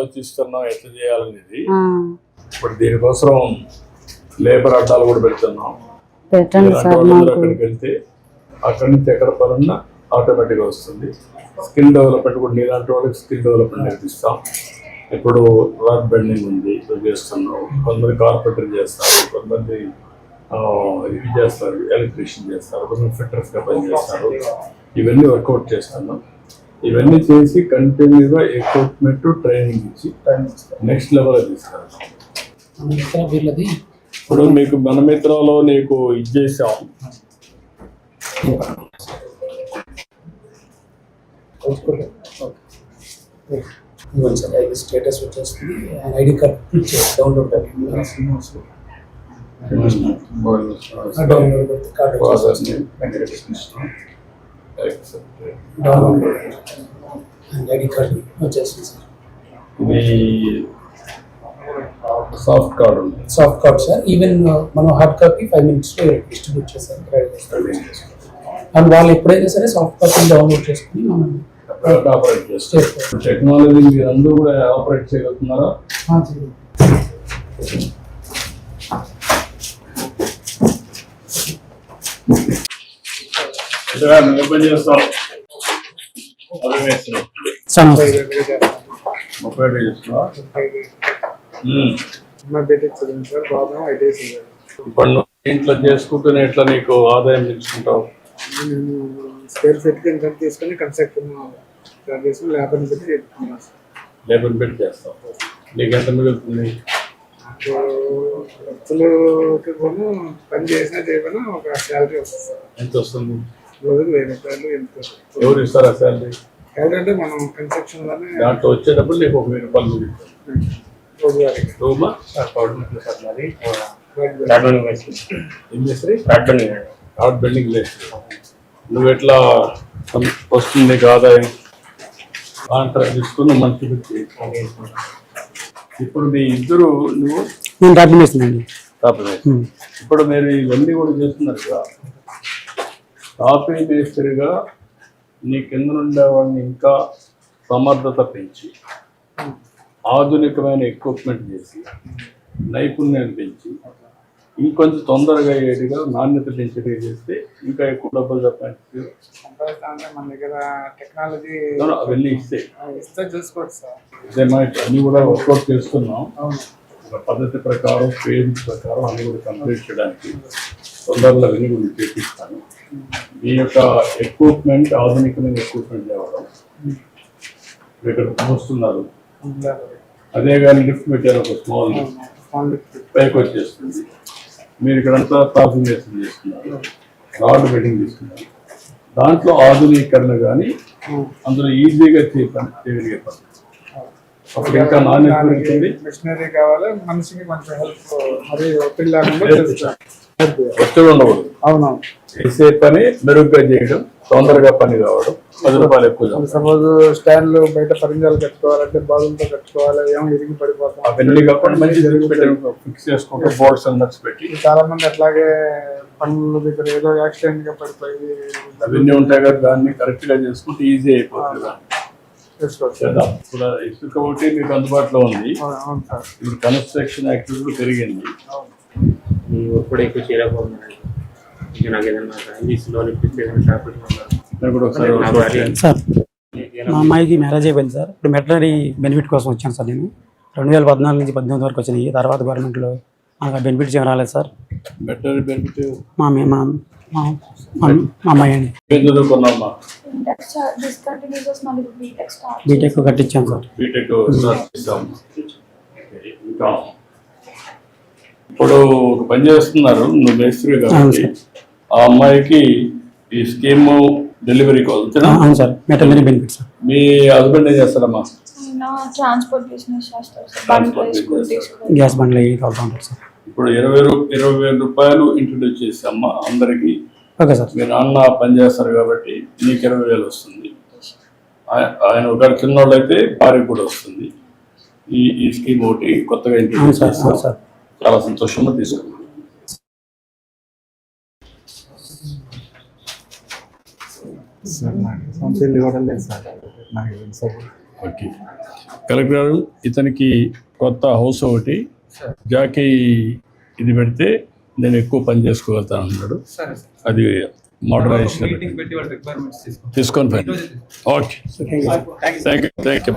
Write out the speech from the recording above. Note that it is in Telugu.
ఆలోచిస్తున్నాం ఎట్లా చేయాలనేది. ఇప్పుడు దీనికోసం లేబర్ అడ్డాలు కూడా పెడుతున్నాం. అక్కడికి వెళ్తే అక్కడి నుంచి ఎక్కడ పనున్నా ఆటోమేటిక్గా వస్తుంది. స్కిల్ డెవలప్మెంట్ కూడా నీలాంటి వాళ్ళకి స్కిల్ డెవలప్మెంట్ నేర్పిస్తాం. ఇప్పుడు రాడ్ బెండింగ్ ఉంది, ఇప్పుడు చేస్తున్నాం. కొంతమంది కార్పెంటర్ చేస్తారు, కొంతమంది ఇది చేస్తారు, ఎలక్ట్రీషియన్ చేస్తారు, కొంతమంది ఫిట్టర్స్గా పనిచేస్తారు. ఇవన్నీ వర్కౌట్ చేస్తున్నాం. ఇవన్నీ చేసి కంటిన్యూగా ఎక్విప్మెంట్ ట్రైనింగ్ ఇచ్చి నెక్స్ట్ లెవెల్ తీసుకెళ్తాం. ఇప్పుడు మీకు మన మిత్రలో నీకు ఇది చేసాం. స్టేటస్ వచ్చేస్తుంది. ID card download ID card వచ్చేస్తుంది సార్. సాఫ్ట్ కార్డ్ ఉంది. Soft card sir. ఈవెన్ మనం హార్డ్ కాపీ 5 minutes డిస్ట్రిబ్యూట్ చేస్తాం. అండ్ వాళ్ళు ఎప్పుడైనా సరే సాఫ్ట్ కాపీ డౌన్లోడ్ చేసుకుని మనం ఆపరేట్ చేస్తారు. టెక్నాలజీ మీరు అందరూ కూడా ఆపరేట్ చేయగలుగుతున్నారా? పని చేస్తాం. 30 చేస్తున్నావా? ఇప్పుడు ఇంట్లో చేసుకుంటూనే ఎట్లా నీకు ఆదాయం పెంచుకుంటావు? స్క్వేర్ ఫీట్ కి ఎంత తీసుకొని కన్స్ట్రక్షన్ లేబర్ పెట్టి చేస్తావు. నీకు ఎంత మిగులుతుంది? పని చేసినా చేయకుండా ఒక శాలరీ వస్తుంది. ఎంత వస్తుంది? రోజులు 1000 రూపాయలు. ఎంత ఎవరు ఇస్తారా శాలరీ? ఎవరంటే మనం కన్స్ట్రక్షన్ లోనే దాంట్లో వచ్చేటప్పుడు నీకు 1000 రూపాయలు మిగులుతుంది. రూమా రాడ్ బెండింగ్ లేదు. నువ్వు ఎట్లా వస్తుంది నీకు ఆదాయం? కాంట్రాక్ట్ తీసుకుని మంచి పెట్టి. ఇప్పుడు మీ ఇద్దరు నువ్వు ఇప్పుడు మీరు ఇవన్నీ కూడా చేస్తున్నారు కదా. టాపీ మేస్త్రిగా నీ కింద ఉండేవాడిని ఇంకా సమర్థత పెంచి ఆధునికమైన ఎక్విప్మెంట్ చేసి నైపుణ్యం పెంచి ఇంకొంచెం తొందరగా అయ్యేట్టుగా నాణ్యత పెంచేట్టుగా చేస్తే ఇంకా ఎక్కువ డబ్బులు సంపాదించు. మన దగ్గర టెక్నాలజీ అవన్నీ ఇస్తే చూసుకోవచ్చు సార్. అన్ని కూడా వర్కౌట్ చేస్తున్నాం. ఒక పద్ధతి ప్రకారం పేరెంట్స్ ప్రకారం అన్ని కూడా కంప్లీట్ చేయడానికి తొందరలో అవన్నీ కూడా చేపిస్తాను. మీ యొక్క ఎక్విప్మెంట్ ఆధునికమైన ఎక్విప్మెంట్ తేవడం ఇక్కడ వస్తున్నారు. అదే కానీ లిఫ్ట్ పెట్టారు, ఒక స్మాల్ పైకి వచ్చేస్తుంది. మీరు ఇక్కడంతా ట్రాన్స్ఫర్మేషన్ చేస్తున్నారు, రాడ్ బెడ్డింగ్ తీసుకున్నారు. దాంట్లో ఆధునీకరణ కానీ అందులో ఈజీగా చేయగలిగే పద్ధతి. అప్పుడు ఇంకా నాణ్యత మిషనరీ కావాలి, మనిషికి మంచి హెల్ప్, మరి ఒత్తిడి లేకుండా ఒత్తిడి ఉండకూడదు. అవునవును. చేసే పని మెరుగ్గా చేయడం, తొందరగా పని కావడం, 10 రూపాయలు ఎక్కువ. సపోజ్ స్టాండ్లు బయట పరిజాలు కట్టుకోవాలంటే బాగులతో కట్టుకోవాలి, ఏమో ఇరిగి పడిపోతాం. అవన్నీ కాకుండా మంచి ఫిక్స్ చేసుకుంటూ బోర్డ్స్ నట్స్ పెట్టి. చాలా మంది అట్లాగే పనుల దగ్గర ఏదో యాక్సిడెంట్ గా పడిపోయి అవన్నీ ఉంటాయి కదా, దాన్ని కరెక్ట్ గా చేసుకుంటే ఈజీ అయిపోతుంది. ఇసుక ఒకటి మీకు అందుబాటులో ఉంది. ఇప్పుడు కన్స్ట్రక్షన్ యాక్టివిటీ పెరిగింది. ఇప్పుడు ఎక్కువ చేయలేకపోతున్నాను. సార్ మా అమ్మాయికి మ్యారేజ్ అయిపోయింది సార్. ఇప్పుడు మెటనరీ బెనిఫిట్ కోసం వచ్చాను సార్. నేను 2014 నుంచి 2018 వరకు వచ్చినాయి. తర్వాత గవర్నమెంట్లో నాకు బెనిఫిట్స్ ఏం రాలేదు సార్. మెటనరీ బెనిఫిట్ మా అమ్మాయి అండి. బీటెక్ కట్టించాను సార్. ఇప్పుడు ఒక పని చేస్తున్నారు, నువ్వు మేస్త్రి కాబట్టి ఆ అమ్మాయికి ఈ స్కీమ్ డెలివరీకి వెళ్తున్నా. అవును సార్, మెటనరీ బెనిఫిట్ సార్. మీ హస్బెండ్ ఏం చేస్తారమ్మా? ట్రాన్స్పోర్ట్ బిజినెస్ చేస్తారు సార్. గ్యాస్ బండ్లు వెళ్తూ ఉంటారు సార్. ఇప్పుడు 20,000 రూపాయలు ఇంట్రడ్యూస్ చేసి అమ్మ అందరికి. Okay sir. మీ నాన్న పని చేస్తారు కాబట్టి నీకు 20,000 వస్తుంది. ఆయన ఒక చిన్నోళ్ళు అయితే భార్యకు కూడా వస్తుంది. ఈ స్కీమ్ ఒకటి కొత్తగా ఇంట్రడ్యూస్ చేస్తారు. చాలా సంతోషంగా తీసుకున్నాను. సార్ నాకు సొంత ఇల్లు కూడా లేదు సార్. నాకు ఓకే. కలెక్టర్ గారు, ఇతనికి కొత్త హౌస్ ఒకటి జాకీ ఇది పెడితే నేను ఎక్కువ పని చేసుకోగలుగుతాను అన్నాడు. అది మోడరైజేషన్ తీసుకొని ఓకే. Thank you.